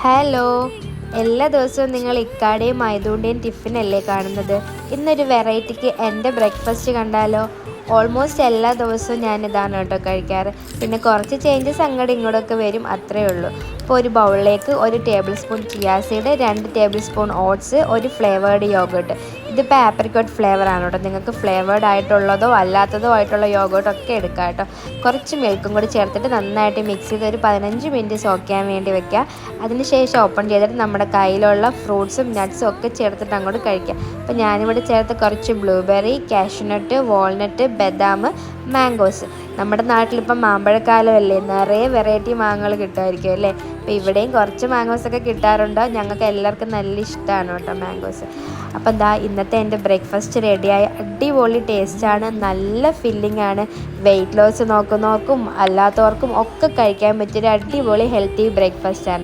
Hello, എല്ലാ ദിവസവും നിങ്ങൾ ഇക്കാടെയും മൈദൂൻ്റെയും ടിഫിനല്ലേ കാണുന്നത്? ഇന്നൊരു വെറൈറ്റിക്ക് എൻ്റെ ബ്രേക്ക്ഫാസ്റ്റ് കണ്ടാലോ? ഓൾമോസ്റ്റ് എല്ലാ ദിവസവും ഞാനിതാണ് കേട്ടോ കഴിക്കാറ്. പിന്നെ കുറച്ച് ചേഞ്ചസ് അങ്ങോട്ടും ഇങ്ങോട്ടൊക്കെ വരും, അത്രയേ ഉള്ളൂ. അപ്പോൾ ഒരു ബൗളിലേക്ക് 1 table spoon chia seed, 2 table spoon oats, ഒരു ഫ്ലേവേർഡ് യോഗേർട്ട്. ഇതിപ്പോൾ ആപ്രിക്കോട്ട് ഫ്ലേവറാണ് കേട്ടോ. നിങ്ങൾക്ക് ഫ്ലേവേർഡ് ആയിട്ടുള്ളതോ അല്ലാത്തതോ ആയിട്ടുള്ള യോഗേർട്ടൊക്കെ എടുക്കാം കേട്ടോ. കുറച്ച് മിൽക്കും കൂടി ചേർത്തിട്ട് നന്നായിട്ട് മിക്സ് ചെയ്ത് ഒരു 15 മിനിറ്റ് സോക്ക് ചെയ്യാൻ വേണ്ടി വെക്കുക. അതിനുശേഷം ഓപ്പൺ ചെയ്തിട്ട് നമ്മുടെ കയ്യിലുള്ള ഫ്രൂട്ട്സും നട്ട്സും ഒക്കെ ചേർത്തിട്ട് അങ്ങോട്ട് കഴിക്കുക. അപ്പോൾ ഞാനിവിടെ ചേർത്ത് കുറച്ച് ബ്ലൂബെറി, കാഷ്യൂനട്ട്, വാൾനട്ട്, ബദാം, മാംഗോസ്. നമ്മുടെ നാട്ടിലിപ്പം മാമ്പഴക്കാലമല്ലേ, നിറയെ വെറൈറ്റി മാങ്ങകൾ കിട്ടുമായിരിക്കും അല്ലേ? അപ്പോൾ ഇവിടെയും കുറച്ച് മാംഗോസൊക്കെ കിട്ടാറുണ്ടോ? ഞങ്ങൾക്ക് എല്ലാവർക്കും നല്ല ഇഷ്ടമാണ് കേട്ടോ മാംഗോസ്. അപ്പം എന്താ ഇന്നത്തെ എൻ്റെ ബ്രേക്ക്ഫാസ്റ്റ് റെഡിയായി. അടിപൊളി ടേസ്റ്റാണ്, നല്ല ഫില്ലിംഗ് ആണ്. വെയിറ്റ് ലോസ് നോക്കുന്നവർക്കും അല്ലാത്തവർക്കും ഒക്കെ കഴിക്കാൻ പറ്റിയൊരു അടിപൊളി ഹെൽത്തി ബ്രേക്ക്ഫാസ്റ്റാണ്.